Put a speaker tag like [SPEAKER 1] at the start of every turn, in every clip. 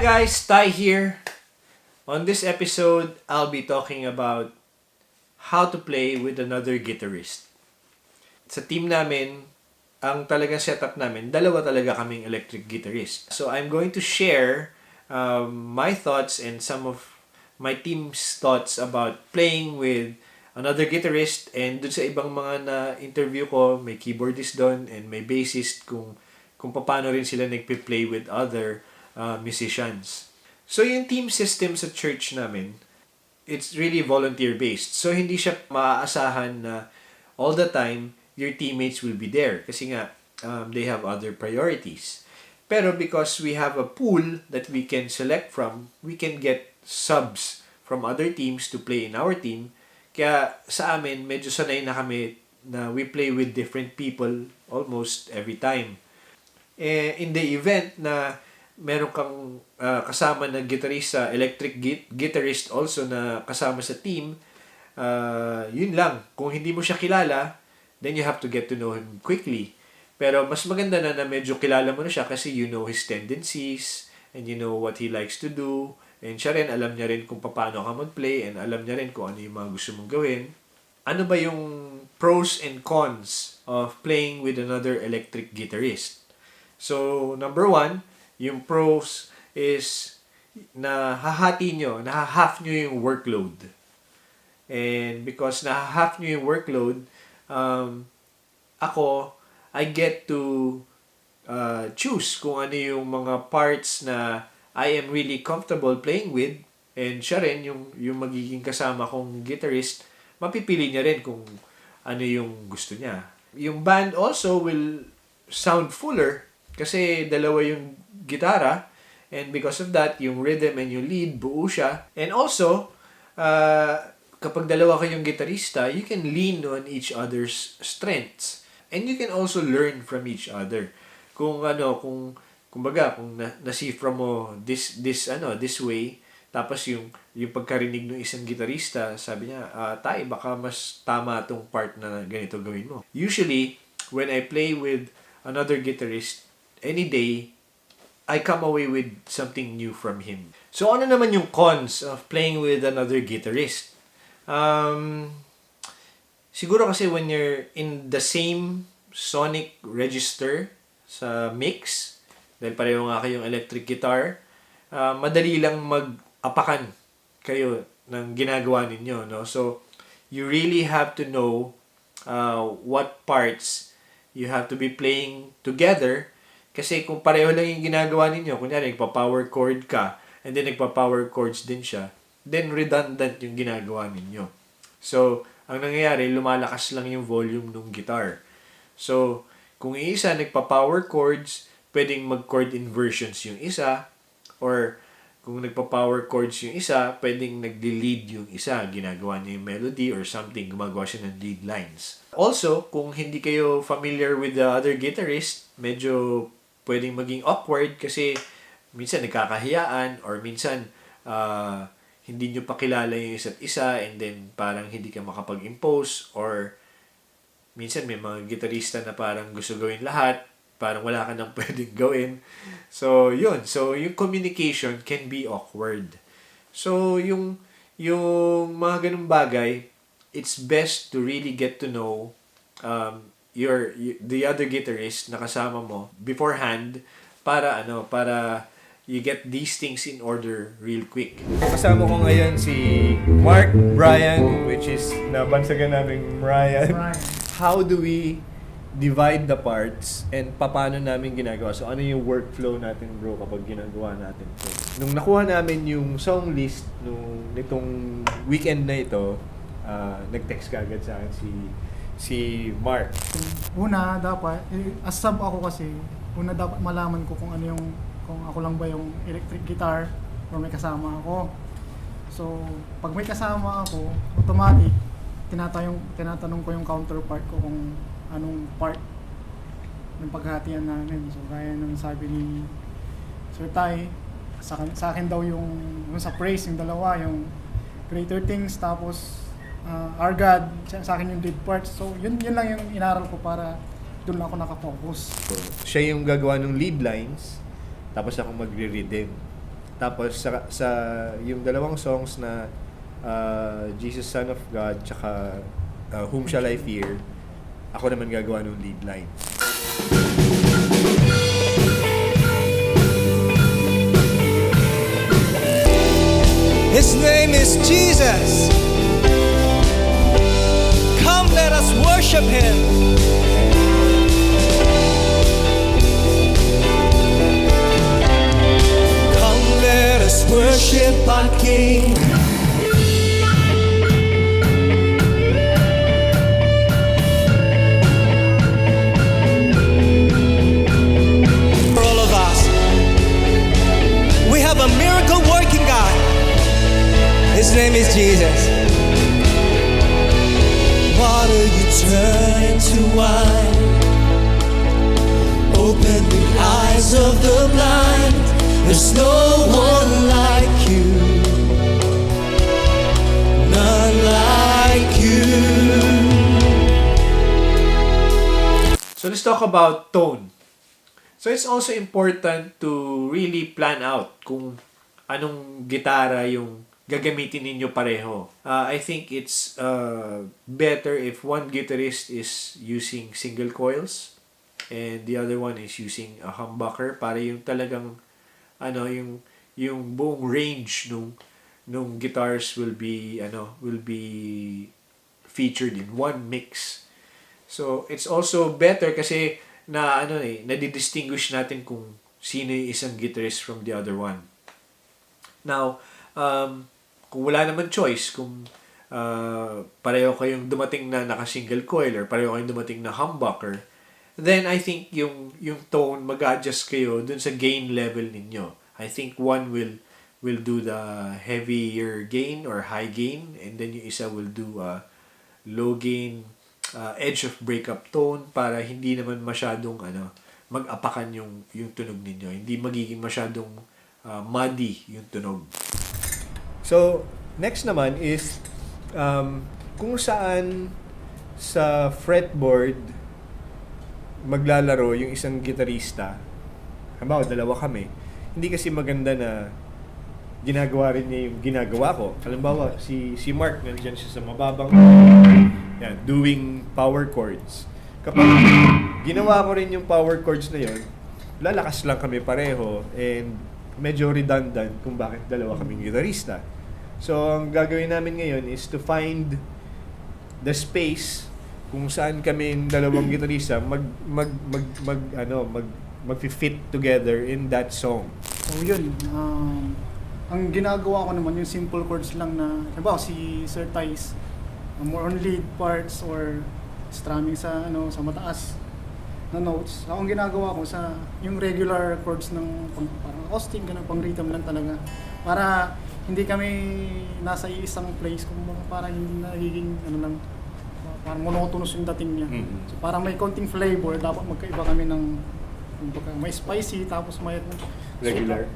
[SPEAKER 1] guys, Ty here. On this episode, I'll be talking about how to play with another guitarist. Sa team namin, ang talagang setup namin, dalawa talaga kaming electric guitarist. So I'm going to share my thoughts and some of my team's thoughts about playing with another guitarist, and dun sa ibang mga na-interview ko, may keyboardist doon and may bassist kung paano rin sila nagpe-play with other musicians. So yung team system sa church namin, it's really volunteer-based. So hindi siya maaasahan na all the time your teammates will be there kasi nga they have other priorities. Pero because we have a pool that we can select from, we can get subs from other teams to play in our team. Kaya sa amin, medyo sanay na kami na we play with different people almost every time. In the event na meron kang kasama na guitarista, electric guitarist also na kasama sa team, yun lang. Kung hindi mo siya kilala, then you have to get to know him quickly. Pero mas maganda na medyo kilala mo na siya kasi you know his tendencies and you know what he likes to do. And siya rin, alam niya rin kung paano ka mag-play and alam niya rin kung ano yung mga gusto mong gawin. Ano ba yung pros and cons of playing with another electric guitarist? So, number one, yung pros is nahahati nyo, nahahalf nyo yung workload. And because nahahalf nyo yung workload, I get to choose kung ano yung mga parts na I am really comfortable playing with, and siya rin, yung magiging kasama kong guitarist, mapipili niya rin kung ano yung gusto niya. Yung band also will sound fuller kasi dalawa yung gitara, and because of that, yung rhythm and yung lead, buo siya. And also, kapag dalawa kayong gitarista, you can lean on each other's strengths. And you can also learn from each other. Kung nasifra mo this way, tapos yung pagkarinig ng isang gitarista, sabi niya, Tay, baka mas tama tong part na ganito gawin mo. Usually, when I play with another guitarist, any day, I come away with something new from him. So, ano naman yung cons of playing with another guitarist? Siguro kasi when you're in the same sonic register sa mix, dahil pareho nga kayong electric guitar, madali lang mag-apakan kayo ng ginagawa ninyo, no? So, you really have to know what parts you have to be playing together. Kasi kung pareho lang yung ginagawa ninyo, kunyari nagpa-power chord ka, and then nagpa-power chords din siya, then redundant yung ginagawa ninyo. So, ang nangyayari, lumalakas lang yung volume ng guitar. So, kung isa nagpa-power chords, pwedeng mag-chord inversions yung isa, or kung nagpa-power chords yung isa, pwedeng nagli-lead yung isa, ginagawa niya yung melody or something, gumagawa siya ng lead lines. Also, kung hindi kayo familiar with the other guitarist, medyo pwedeng maging awkward kasi minsan nagkakahiyaan or minsan hindi nyo pa kilala yung isa't isa and then parang hindi ka makapag-impose, or minsan may mga gitarista na parang gusto gawin lahat, parang wala ka nang pwedeng gawin. So, yun. So, yung communication can be awkward. So, yung mga ganung bagay, it's best to really get to know the other guitarist na kasama mo beforehand para you get these things in order real quick. Kasama ko ngayon si Mark Brian, which is nabansagan namin Brian. How do we divide the parts and paano namin ginagawa? So, ano yung workflow natin, bro, kapag ginagawa natin ito? Nung nakuha namin yung song list nitong weekend na ito, nag-text ka agad sa akin si Mark.
[SPEAKER 2] Una, dapat, as sub ako kasi, dapat malaman ko kung ako lang ba yung electric guitar or may kasama ako. So, pag may kasama ako, automatic, tinatanong ko yung counterpart ko kung anong part ng paghatian namin. So, kaya nung sabi ni Sir Ty, sa akin daw yung sa praise, yung dalawa, yung Greater Things, tapos Our God, sa akin yung lead part. So, yun lang yung inaral ko para doon lang ako nakafocus.
[SPEAKER 1] So, siya yung gagawa ng lead lines, tapos ako magre-rhythm. Tapos sa yung dalawang songs na Jesus Son of God tsaka Whom Shall I Fear, ako naman gagawa ng lead line.
[SPEAKER 3] His name is Jesus. Come, let us worship Him. Come, let us worship our King. For all of us, we have a miracle working God. His name is Jesus. Water you turn into wine. Open the eyes of the blind. There's no one like you. None like you.
[SPEAKER 1] So let's talk about tone. So it's also important to really plan out kung anong gitara yung gagamitin ninyo pareho. I think it's better if one guitarist is using single coils and the other one is using a humbucker para yung talagang yung buong range nung guitars will be featured in one mix. So it's also better kasi nadidistinguish natin kung sino yung isang guitarist from the other one. Now, kung wala naman choice, kung pareho kayong dumating na naka-single coil or pareho kayong dumating na humbucker, then I think yung tone, mag-adjust kayo dun sa gain level ninyo. I think one will do the heavier gain or high gain, and then yung isa will do low gain, edge of breakup tone para hindi naman masyadong mag-apakan yung tunog ninyo. Hindi magiging masyadong muddy yung tunog. So, next naman is kung saan sa fretboard maglalaro yung isang gitarista. Halimbawa, dalawa kami. Hindi kasi maganda na ginagawa rin niya yung ginagawa ko. Halimbawa, si Mark, nandiyan siya sa mababang doing power chords. Kapag ginawa ko rin yung power chords na yun, lalakas lang kami pareho and medyo redundant kung bakit dalawa kaming gitarista. So, ang gagawin namin ngayon is to find the space kung saan kami dalawang gitarista mag-fit together in that song.
[SPEAKER 2] So yun, ang ginagawa ko naman yung simple chords lang na, diba, si Sir Thais, more on lead parts or strumming sa mataas na notes. Ang ginagawa ko sa yung regular chords ng parang acoustic, ganun, pang rhythm lang talaga. Para hindi kami nasa isang place, kung parang hindi nagiging parang monotonous yung dating niya.
[SPEAKER 1] Mm-hmm.
[SPEAKER 2] So parang may konting flavor, dapat magkaiba kami ng may spicy tapos may
[SPEAKER 1] regular.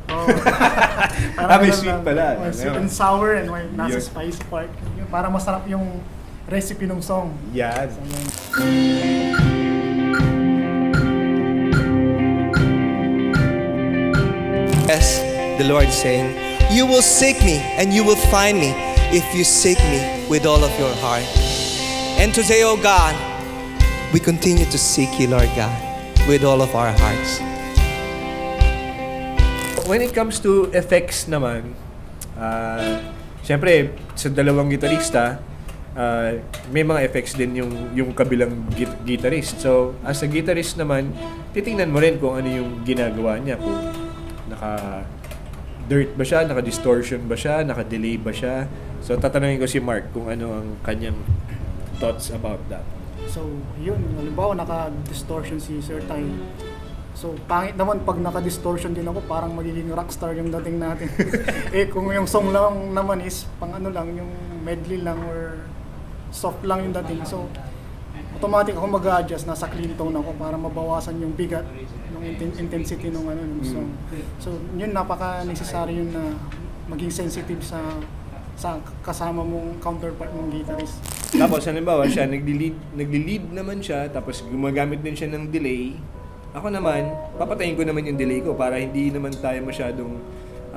[SPEAKER 2] May
[SPEAKER 1] sweet pala.
[SPEAKER 2] May sweet and sour and may nasa spicy part. Para masarap yung recipe ng song.
[SPEAKER 1] Yan.
[SPEAKER 2] So, yun.
[SPEAKER 3] Yes, the Lord saying, you will seek me and you will find me if you seek me with all of your heart. And today, oh God, we continue to seek you, Lord God, with all of our hearts.
[SPEAKER 1] When it comes to effects naman, syempre, sa dalawang gitarista, may mga effects din yung kabilang guitarist. So, as a guitarist naman, titingnan mo rin kung ano yung ginagawa niya. Kung naka-dirt ba siya, naka-distortion ba siya, naka-delay ba siya. So, tatanungin ko si Mark kung ano ang kanyang thoughts about that.
[SPEAKER 2] So, yun. Halimbawa, naka-distortion si Sir Thai. So, pangit naman pag naka-distortion din ako, parang magiging rockstar yung dating natin. Kung yung song lang naman is pang lang, yung medley lang or soft lang yung dating. So, automatic ako mag-adjust, nasa clean tone ako para mabawasan yung bigat, yung intensity ng song. So, yun, napaka-necessary yun na maging sensitive sa kasama mong counterpart mong guitarist.
[SPEAKER 1] Tapos, halimbawa siya, nagli-lead naman siya, tapos gumagamit din siya ng delay. Ako naman, papatayin ko naman yung delay ko para hindi naman tayo masyadong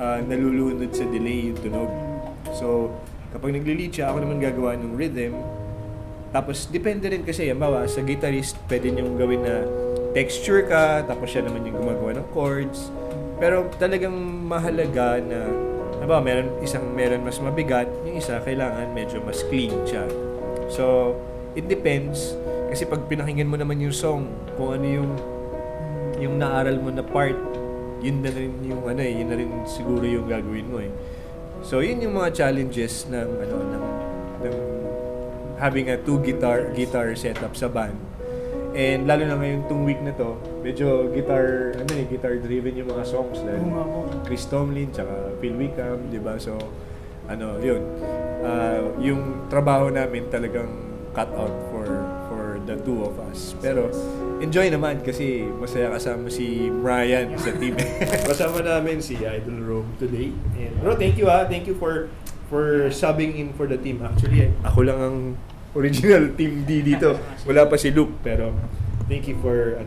[SPEAKER 1] nalulunod sa delay yung tunog. So, kapag nagli-lead siya, ako naman gagawa ng rhythm. Tapos, depende rin kasi, halimbawa, sa guitarist, pwede niyong gawin na texture ka, tapos siya naman yung gumagawa ng chords. Pero talagang mahalaga na, halimbawa, meron mas mabigat, yung isa, kailangan medyo mas clean siya. So, it depends. Kasi pag pinakinggan mo naman yung song, kung ano yung naaral mo na part, yun na rin yung yun na rin siguro yung gagawin mo eh. So, yun yung mga challenges ng having a guitar setup sa band. And lalo na ngayon tong week na to, medyo guitar driven yung mga songs dahil Chris Tomlin tsaka Phil Wickham, 'di ba? So yun. Yung trabaho namin talagang cut out for the two of us. Pero enjoy naman kasi masaya kasama si Brian sa team. Kasama namin si Idol Rome today. And bro, thank you Thank you for subbing in for the team. Actually, ako lang ang original team D dito. Wala pa si Luke, pero thank you for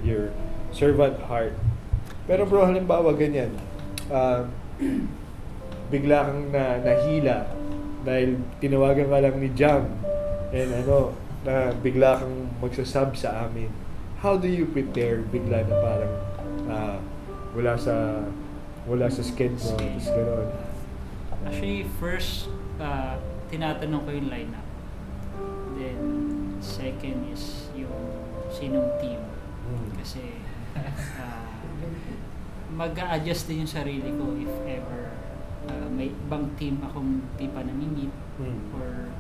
[SPEAKER 1] your servant heart. Pero bro, halimbawa ganyan. Bigla kang nahila dahil tinawagan ka lang ni Jam and na bigla kang magsasub sa amin. How do you prepare bigla na parang wala sa schedule, tapos gano'n?
[SPEAKER 4] Actually, first, tinatanong ko yung lineup. Then, second is yung sinong team. Kasi, mag-a-adjust din yung sarili ko if ever may ibang team akong di pa nami-meet or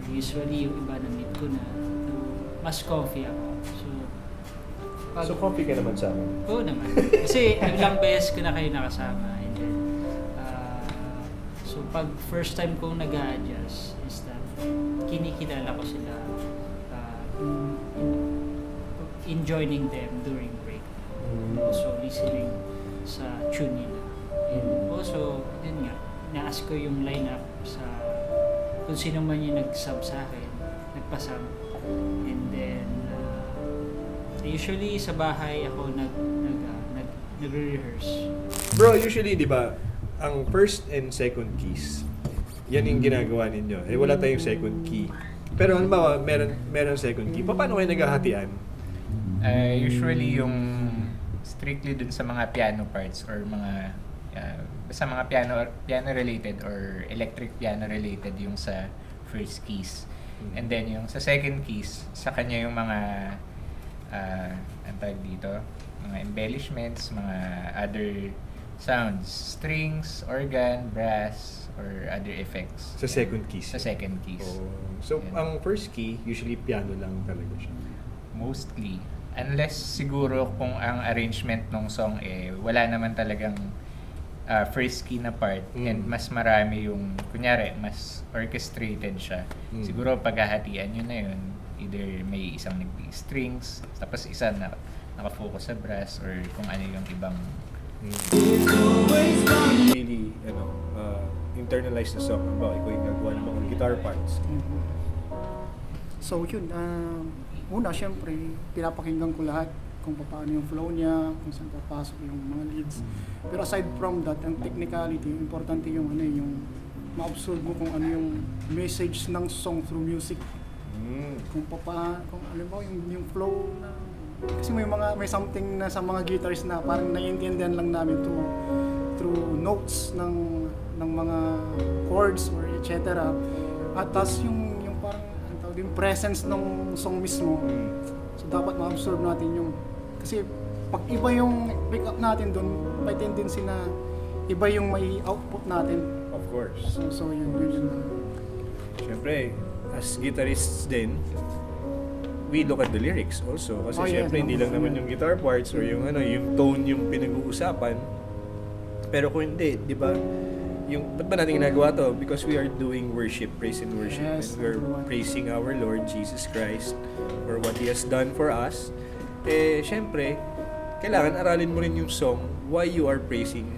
[SPEAKER 4] usually yung iba na-meet ko na. So, mas comfy ako. So,
[SPEAKER 1] comfy ka naman sa amin?
[SPEAKER 4] Oo naman. Kasi ilang beses ko na kayo nakasama. And then, so pag first time kong nag-a-adjust is that kinikilala ko sila in joining them during break. Also listening sa tune nila. And also, yun nga, na-ask ko yung lineup sa kung sino man yung nag-sub sa akin, nagpa-sub. And then, usually sa bahay ako nagre-rehearse.
[SPEAKER 1] Bro, usually, di ba, ang first and second keys, yan yung ginagawa ninyo. Eh, wala tayong second key. Pero ano ba, meron second key. Paano kayo naghahatian?
[SPEAKER 5] Usually yung strictly dun sa mga piano parts or mga sa mga piano related or electric piano related yung sa first keys. And then yung sa second keys, sa kanya yung mga ang tawag dito, mga embellishments, mga other sounds, strings, organ, brass, or other effects.
[SPEAKER 1] Sa second keys?
[SPEAKER 5] Sa second keys.
[SPEAKER 1] Oh. So, ang first key, usually piano lang talaga siya.
[SPEAKER 5] Mostly. Unless siguro kung ang arrangement ng song wala naman talagang first key na part and mas marami yung, kunyari, mas orchestrated siya. Siguro paghahatian yun na yun. Either may isang strings, tapos isa na nakafocus sa brass or kung ano yung ibang
[SPEAKER 1] really internalize the song. Ikaw yung nagawa ng mga guitar parts.
[SPEAKER 2] So yun, una syempre pinapakinggan ko lahat kung paano yung flow niya, kung saan papasok yung mga leads. Pero aside from that, ang technicality, importante yung yung ma-absorb mo kung ano yung message ng song through music. Kung alam mo yung flow na, kasi may something na sa mga guitars na parang naiintindihan lang namin through notes ng mga chords or etc. At tas yung parang yung presence ng song mismo. So dapat ma-absorb natin yung, kasi pag iba yung pick up natin doon, may tendency na iba yung may output natin.
[SPEAKER 1] Of course.
[SPEAKER 2] So yun.
[SPEAKER 1] Siyempre, as guitarists din, we look at the lyrics also. Kasi siyempre, hindi lang naman yung guitar parts or yung tone yung pinag-uusapan. Pero kung hindi, di ba, ba't ba natin ginagawa to? Because we are doing worship, praise and worship.
[SPEAKER 2] Yes,
[SPEAKER 1] and we're praising our Lord Jesus Christ for what He has done for us. Siyempre, kailangan aralin mo rin yung song why you are praising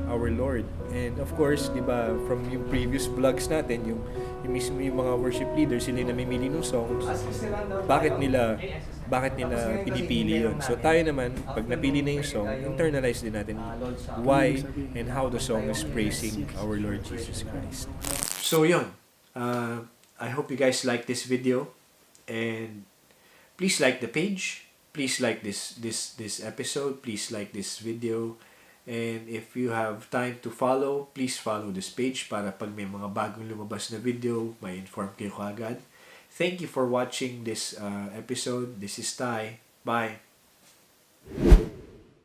[SPEAKER 1] our Lord. And of course, di ba, from yung previous vlogs natin, yung yung mismo yung mga worship leaders, sila yung namimili ng songs, bakit nila pinipili yun. So tayo naman, pag napili na yung song, internalize din natin why and how the song is praising our Lord Jesus Christ. So yun, I hope you guys like this video, and please like the page, please like this episode, please like this video, and if you have time to follow, please follow this page para pag may mga bagong lumabas na video, may inform kayo kaagad. Thank you for watching this episode. This is Ty. Bye.